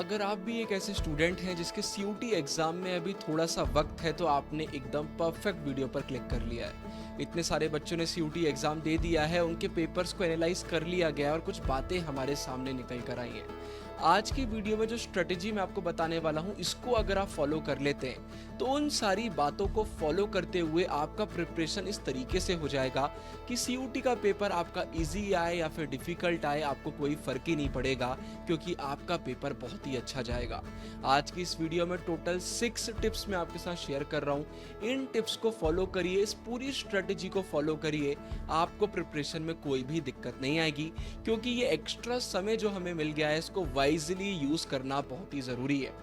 अगर आप भी एक ऐसे स्टूडेंट हैं जिसके सीयूटी एग्जाम में अभी थोड़ा सा वक्त है तो आपने एकदम परफेक्ट वीडियो पर क्लिक कर लिया है। इतने सारे बच्चों ने सीयूटी एग्जाम दे दिया है, उनके पेपर्स को एनालाइज कर लिया गया है और कुछ बातें हमारे सामने निकल कर आई हैं। आज की वीडियो में जो स्ट्रेटेजी मैं आपको बताने वाला हूं, इसको अगर आप फॉलो कर लेते हैं तो उन सारी बातों को फॉलो करते हुए आपका प्रिपरेशन इस तरीके से हो जाएगा कि सीयूटी का पेपर आपका इजी आए या फिर डिफिकल्ट आए, आपको कोई फर्क ही नहीं पड़ेगा, क्योंकि आपका पेपर बहुत ही अच्छा जाएगा। आज की इस वीडियो में टोटल 6 टिप्स मैं आपके साथ शेयर कर रहा हूं। इन टिप्स को फॉलो करिए, इस पूरी स्ट्रेटेजी को फॉलो करिए, आपको प्रिपरेशन में कोई भी दिक्कत नहीं आएगी, क्योंकि ये एक्स्ट्रा समय जो हमें मिल गया है इसको वाइजली यूज करना बहुत ही जरूरी है।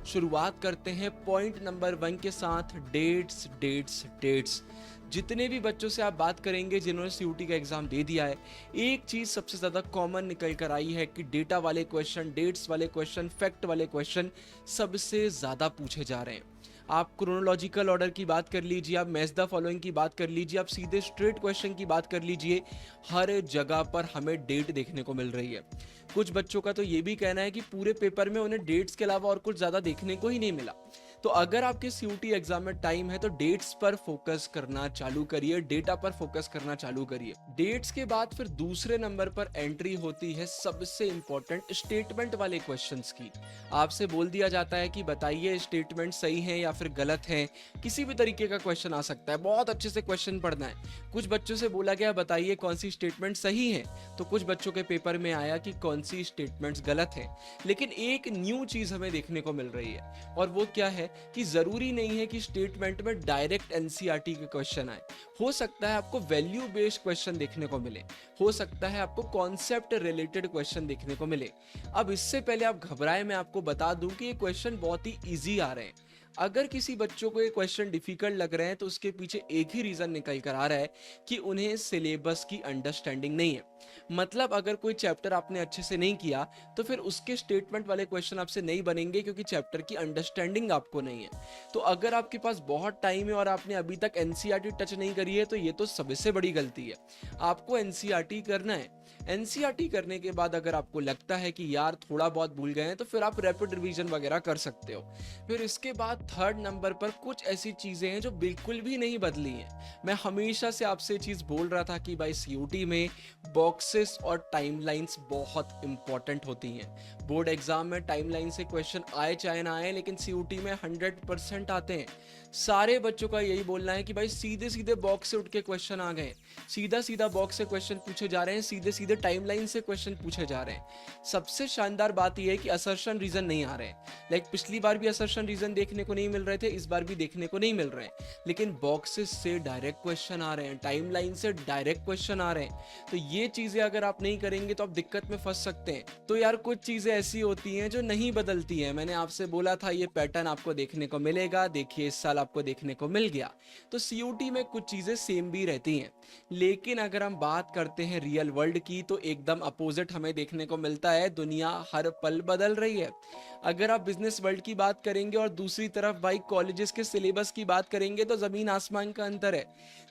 शुरुआत करते हैं पॉइंट नंबर 1 के साथ, डेट्स डेट्स डेट्स। जितने भी बच्चों से आप बात करेंगे जिन्होंने सीयूटी का एग्जाम दे दिया है, एक चीज सबसे ज्यादा कॉमन निकल कर आई है कि डेटा वाले क्वेश्चन, डेट्स वाले क्वेश्चन, फैक्ट वाले क्वेश्चन सबसे ज्यादा पूछे जा रहे हैं। आप क्रोनोलॉजिकल ऑर्डर की बात कर लीजिए, आप मैच द फॉलोइंग की बात कर लीजिए, आप सीधे स्ट्रेट क्वेश्चन की बात कर लीजिए, हर जगह पर हमें डेट देखने को मिल रही है। कुछ बच्चों का तो ये भी कहना है कि पूरे पेपर में उन्हें डेट्स के अलावा और कुछ ज्यादा देखने को ही नहीं मिला। तो अगर आपके सीयूटी एग्जाम में टाइम है तो डेट्स पर फोकस करना चालू करिए, डेटा पर फोकस करना चालू करिए। डेट्स के बाद फिर दूसरे नंबर पर एंट्री होती है सबसे इंपॉर्टेंट स्टेटमेंट वाले क्वेश्चंस की। आपसे बोल दिया जाता है कि बताइए स्टेटमेंट सही है या फिर गलत है। किसी भी तरीके का क्वेश्चन आ सकता है, बहुत अच्छे से क्वेश्चन पढ़ना है। कुछ बच्चों से बोला गया बताइए कौन सी स्टेटमेंट सही है, तो कुछ बच्चों के पेपर में आया कि कौन सी स्टेटमेंट्स गलत है। लेकिन एक न्यू चीज हमें देखने को मिल रही है, और वो क्या है कि जरूरी नहीं है कि स्टेटमेंट में डायरेक्ट एनसीईआरटी के क्वेश्चन आए। हो सकता है आपको वैल्यू बेस्ड क्वेश्चन देखने को मिले, हो सकता है आपको कॉन्सेप्ट रिलेटेड क्वेश्चन देखने को मिले। अब इससे पहले आप घबराएं, मैं आपको बता दूं कि ये क्वेश्चन बहुत ही इजी आ रहे हैं। अगर किसी बच्चों को ये क्वेश्चन डिफिकल्ट लग रहे हैं तो उसके पीछे एक ही रीजन निकल कर आ रहा है कि उन्हें सिलेबस की अंडरस्टैंडिंग नहीं है। मतलब अगर कोई चैप्टर आपने अच्छे से नहीं किया तो फिर उसके स्टेटमेंट वाले क्वेश्चन आपसे नहीं बनेंगे, क्योंकि चैप्टर की अंडरस्टैंडिंग आपको नहीं है। तो अगर आपके पास बहुत टाइम है और आपने अभी तक एनसीईआरटी टच नहीं करी है तो ये तो सबसे बड़ी गलती है। आपको एनसीईआरटी करना है। एनसीईआरटी करने के बाद अगर आपको लगता है कि यार थोड़ा बहुत भूल गए हैं तो फिर आप रैपिड रिवीजन वगैरह कर सकते हो। फिर इसके बाद थर्ड नंबर पर कुछ ऐसी चीजें हैं जो बिल्कुल भी नहीं बदली हैं। मैं हमेशा से आपसे चीज बोल रहा था कि भाई सीयूटी में बॉक्सेस और टाइमलाइंस बहुत इंपॉर्टेंट होती हैं। बोर्ड एग्जाम में टाइमलाइन से क्वेश्चन आए चाहे ना आए, लेकिन सीयूटी में 100% आते हैं। सारे बच्चों का यही बोलना है कि भाई सीधे सीधे बॉक्स से उठ के क्वेश्चन आ गए, सीधा सीधा बॉक्स से क्वेश्चन पूछे जा रहे हैं, सीधे सीधे टाइमलाइन से क्वेश्चन पूछे जा रहे हैं। सबसे शानदार बात यह है कि असर्शन रीजन नहीं आ रहे हैं। लाइक पिछली बार भी असर्शन रीजन देखने को नहीं मिल रहे थे, इस बार भी देखने को नहीं मिल रहे हैं, लेकिन बॉक्सेस से डायरेक्ट क्वेश्चन आ रहे हैं, टाइमलाइन से डायरेक्ट क्वेश्चन आ रहे हैं। तो ये चीजें अगर आप नहीं करेंगे तो आप दिक्कत में फंस सकते हैं। तो यार कुछ चीजें ऐसी होती हैं जो नहीं बदलती हैं। मैंने आपसे बोला था ये पैटर्न आपको देखने को मिलेगा, देखिए इस साल आपको देखने को मिल गया। तो सीयूटी में कुछ चीजें सेम भी रहती हैं, लेकिन अगर हम बात करते हैं रियल वर्ल्ड की तो एकदम अपोजिट हमें देखने को मिलता है। दुनिया हर पल बदल रही है। अगर आप बिजनेस वर्ल्ड की बात करेंगे और दूसरी तरफ भाई कॉलेजेस के सिलेबस की बात करेंगे तो जमीन आसमान का अंतर है।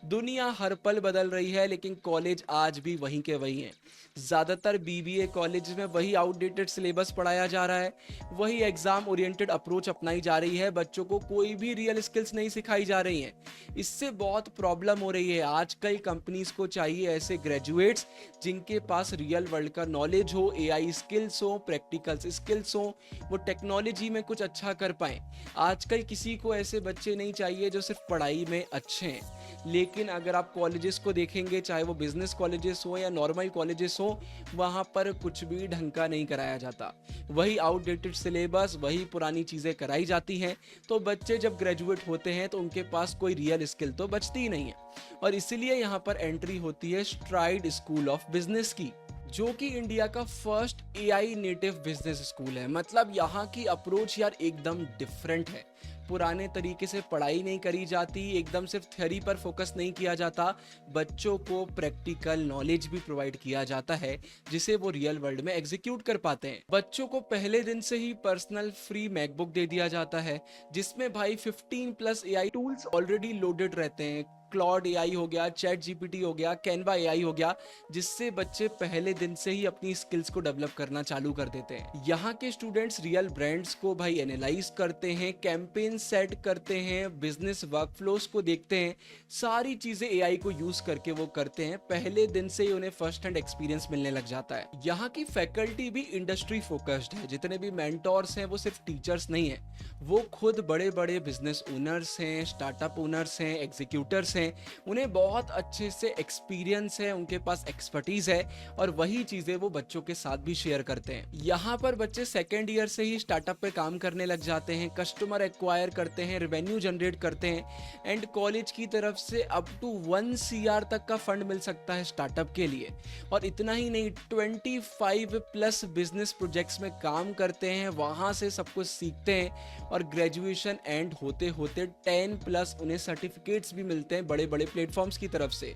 दुनिया हर पल बदल रही है, लेकिन कॉलेज आज भी वहीं के वही हैं। ज्यादातर बीबीए कॉलेज में वही आउटडेटेड सिलेबस पढ़ाया जा रहा है, वही एग्जाम ओरिएंटेड अप्रोच अपनाई जा रही है, बच्चों को कोई भी रियल स्किल्स नहीं सिखाई जा रही हैं। इससे बहुत प्रॉब्लम हो रही है। आजकल कंपनीज को चाहिए ऐसे ग्रेजुएट्स जिनके पास रियल वर्ल्ड का नॉलेज हो, एआई स्किल्स हो, प्रैक्टिकल स्किल्स हो, वो टेक्नोलॉजी में कुछ अच्छा कर पाए। आजकल किसी को ऐसे बच्चे नहीं चाहिए जो सिर्फ पढ़ाई में अच्छे हैं। लेकिन अगर आप कॉलेजेस को देखेंगे, चाहे वो बिजनेस कॉलेजेस हो या नॉर्मल कॉलेजेस हो, वहां पर कुछ भी ढंग का नहीं कराया जाता। वही आउटडेटेड सिलेबस, वही पुरानी चीजें कराई जाती हैं। तो बच्चे जब ग्रेजुएट होते हैं तो उनके पास कोई रियल स्किल तो बचती ही नहीं है। और इसीलिए यहाँ पर एंट्री होती है स्ट्राइड स्कूल ऑफ बिजनेस की, जो कि इंडिया का first AI native business school है। मतलब यहाँ की अप्रोच यार एकदम डिफरेंट है। पुराने तरीके से पढ़ाई नहीं करी जाती, एकदम सिर्फ थ्योरी पर फोकस नहीं किया जाता, बच्चों को प्रैक्टिकल नॉलेज भी प्रोवाइड किया जाता है जिसे वो रियल वर्ल्ड में एग्जीक्यूट कर पाते हैं। बच्चों को पहले दिन से ही पर्सनल फ्री मैकबुक दे दिया जाता है, जिसमें भाई 15+ एआई टूल्स ऑलरेडी लोडेड रहते हैं। क्लॉड एआई हो गया, चैट जीपीटी हो गया, कैनवा एआई हो गया, जिससे बच्चे पहले दिन से ही अपनी स्किल्स को डेवलप करना चालू कर देते हैं। यहाँ के स्टूडेंट्स रियल ब्रांड्स को भाई एनालाइज करते हैं, कैंपेन सेट करते हैं, बिजनेस वर्कफ्लोज को देखते हैं, सारी चीजें एआई को यूज करके वो करते हैं। पहले दिन से ही उन्हें फर्स्ट हैंड एक्सपीरियंस मिलने लग जाता है। यहाँ की फैकल्टी भी इंडस्ट्री फोकस्ड है। जितने भी मेंटोर्स हैं वो सिर्फ टीचर्स नहीं है, वो खुद बड़े बड़े बिजनेस ओनर्स हैं, स्टार्टअप ओनर्स हैं, एग्जीक्यूटर्स हैं। उन्हें बहुत अच्छे से एक्सपीरियंस है, उनके पास एक्सपर्टीज है और वही चीजें वो बच्चों के साथ भी शेयर करते हैं। यहाँ पर बच्चे सेकेंड ईयर से ही स्टार्टअप पे काम करने लग जाते हैं, कस्टमर एक्वायर करते हैं, रेवेन्यू जनरेट करते हैं एंड कॉलेज की तरफ से अप टू 1 CR तक का फंड मिल सकता है स्टार्टअप के लिए। और इतना ही नहीं, 25 प्लस बिजनेस प्रोजेक्ट्स में काम करते हैं, वहां से सब कुछ सीखते हैं और ग्रेजुएशन एंड होते होते 10 प्लस उन्हें सर्टिफिकेट्स भी मिलते हैं बड़े बड़े प्लेटफॉर्म्स की तरफ से,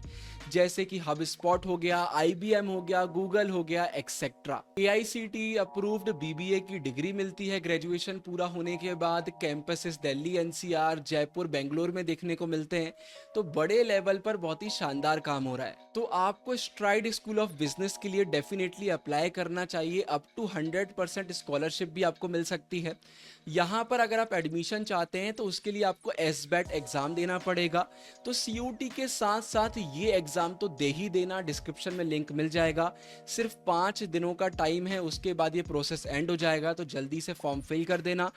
जैसे कि हब स्पॉट हो गया, IBM हो गया, गूगल हो गया, एक्सेट्रा। AICTE अप्रूव्ड BBA की डिग्री मिलती है ग्रेजुएशन पूरा होने के बाद। कैंपसेस दिल्ली, NCR, जयपुर, बेंगलोर में देखने को मिलते हैं। तो बड़े लेवल पर बहुत ही शानदार काम हो रहा है। तो आपको स्ट्राइड स्कूल ऑफ बिजनेस के लिए डेफिनेटली अप्लाई करना चाहिए। अप टू 100% स्कॉलरशिप भी आपको मिल सकती है। यहाँ पर अगर आप एडमिशन चाहते हैं तो उसके लिए आपको SBAT एग्जाम देना पड़ेगा। तो CUT के साथ साथ ये एग्जाम तो दे ही देना, डिस्क्रिप्शन में लिंक मिल जाएगा। सिर्फ 5 दिनों का टाइम है, उसके बाद ये प्रोसेस एंड हो जाएगा। तो जल्दी से फॉर्म फिल कर देना।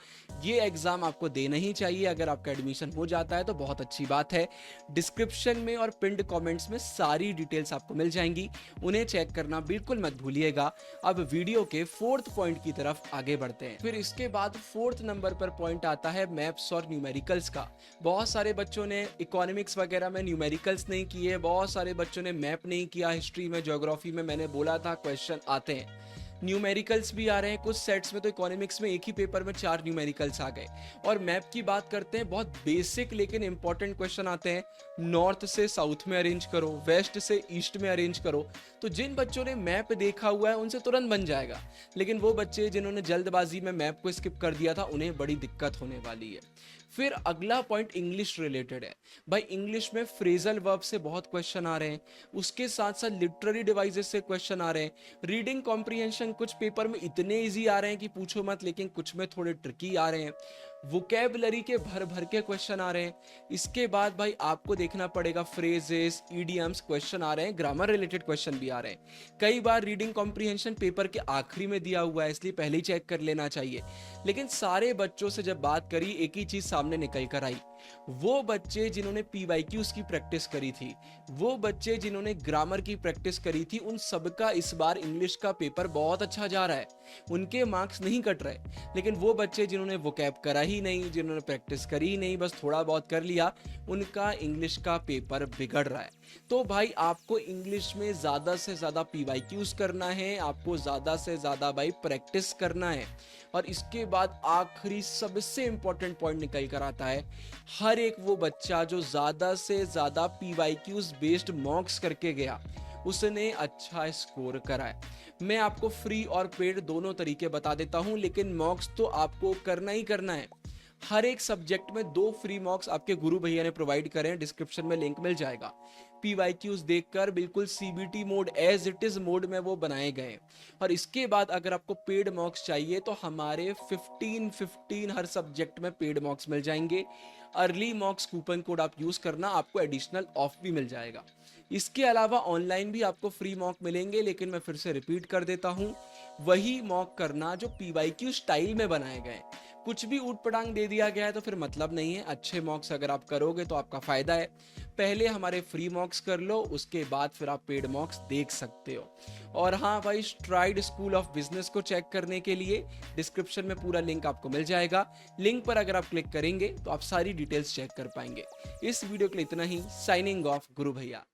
ये एग्जाम आपको देना ही चाहिए। अगर आपका एडमिशन हो जाता है तो बहुत अच्छी बात है। डिस्क्रिप्शन में और पिंड कमेंट्स में सारी डिटेल्स आपको मिल जाएंगी, उन्हें चेक करना बिल्कुल मत भूलिएगा। अब वीडियो के 4th पॉइंट की तरफ आगे बढ़ते हैं। फिर इसके बाद 4th नंबर पर पॉइंट आता है मैप्स और न्यूमेरिकल्स का। बहुत सारे बच्चों ने इकोनॉमिक्स वगैरह में न्यूमेरिकल्स नहीं किए, बहुत सारे बच्चों ने मैप नहीं किया। हिस्ट्री में, ज्योग्राफी में मैंने बोला था क्वेश्चन आते हैं, न्यूमेरिकल्स भी आ रहे हैं कुछ सेट्स में। तो इकोनॉमिक्स में एक ही पेपर में 4 न्यूमेरिकल्स आ गए। और मैप की बात करते हैं, बहुत बेसिक लेकिन इंपॉर्टेंट क्वेश्चन आते हैं। नॉर्थ से साउथ में अरेंज करो, वेस्ट से ईस्ट में अरेंज करो। तो जिन बच्चों ने मैप देखा हुआ है उनसे तुरंत बन जाएगा, लेकिन वो बच्चे जिन्होंने जल्दबाजी में मैप को स्किप कर दिया था उन्हें बड़ी दिक्कत होने वाली है। फिर अगला पॉइंट इंग्लिश रिलेटेड है। भाई इंग्लिश में फ्रेजल वर्ब से बहुत क्वेश्चन आ रहे हैं, उसके साथ साथ लिटरेरी डिवाइसेस से क्वेश्चन आ रहे हैं। रीडिंग कॉम्प्रिहेंशन कुछ पेपर में इतने इजी आ रहे हैं कि पूछो मत, लेकिन कुछ में थोड़े ट्रिकी आ रहे हैं। वोकैबुलरी के भर भर के क्वेश्चन आ रहे हैं। इसके बाद भाई आपको देखना पड़ेगा फ्रेजेस, ईडियम्स क्वेश्चन आ रहे हैं, ग्रामर रिलेटेड क्वेश्चन भी आ रहे हैं। कई बार रीडिंग कॉम्प्रिहेंशन पेपर के आखिरी में दिया हुआ है, इसलिए पहले ही चेक कर लेना चाहिए। लेकिन सारे बच्चों से जब बात करी, एक ही चीज सामने निकल कर आई, वो बच्चे जिन्होंने PYQs की प्रैक्टिस करी थी, वो बच्चे जिन्होंने ग्रामर की प्रैक्टिस करी थी, उन सबका इस बार इंग्लिश का पेपर बहुत अच्छा जा रहा है, उनके मार्क्स नहीं कट रहे। लेकिन वो बच्चे जिन्होंने वोकैब करा ही नहीं, जिन्होंने प्रैक्टिस करी ही नहीं, बस थोड़ा बहुत कर लिया, उनका इंग्लिश का पेपर बिगड़ रहा है। तो भाई आपको इंग्लिश में ज्यादा से ज्यादा PYQs करना है, आपको ज्यादा से ज्यादा भाई प्रैक्टिस करना है। और इसके बाद आखिरी सबसे इंपॉर्टेंट पॉइंट निकल कर आता है, हर एक वो बच्चा जो ज्यादा से ज्यादा PYQs बेस्ड मॉक्स करके गया, उसने अच्छा स्कोर करा है। मैं आपको फ्री और पेड दोनों तरीके बता देता हूं, लेकिन मॉक्स तो आपको करना ही करना है। हर एक सब्जेक्ट में 2 फ्री मॉक्स आपके गुरु भैया ने प्रोवाइड करे हैं, डिस्क्रिप्शन में लिंक मिल जाएगा। PYQs देखकर बिल्कुल CBT mode, as it is mode में वो बनाए गए। और इसके बाद अगर आपको पेड मॉक्स चाहिए तो हमारे 15 हर सब्जेक्ट में पेड मॉक्स मिल जाएंगे। अर्ली मॉक्स कूपन कोड आप यूज करना, आपको एडिशनल ऑफ भी मिल जाएगा। इसके अलावा ऑनलाइन भी आपको फ्री मॉक मिलेंगे, लेकिन मैं फिर से रिपीट कर देता हूं, वही मॉक करना जो PYQ स्टाइल में बनाए गए। कुछ भी ऊट पटांग दे दिया गया है तो फिर मतलब नहीं है। अच्छे मॉक्स अगर आप करोगे तो आपका फायदा है। पहले हमारे फ्री मॉक्स कर लो, उसके बाद फिर आप पेड मॉक्स देख सकते हो। और हाँ भाई, स्ट्राइड स्कूल ऑफ बिजनेस को चेक करने के लिए डिस्क्रिप्शन में पूरा लिंक आपको मिल जाएगा। लिंक पर अगर आप क्लिक करेंगे तो आप सारी डिटेल्स चेक कर पाएंगे। इस वीडियो के लिए इतना ही। साइनिंग ऑफ, गुरु भैया।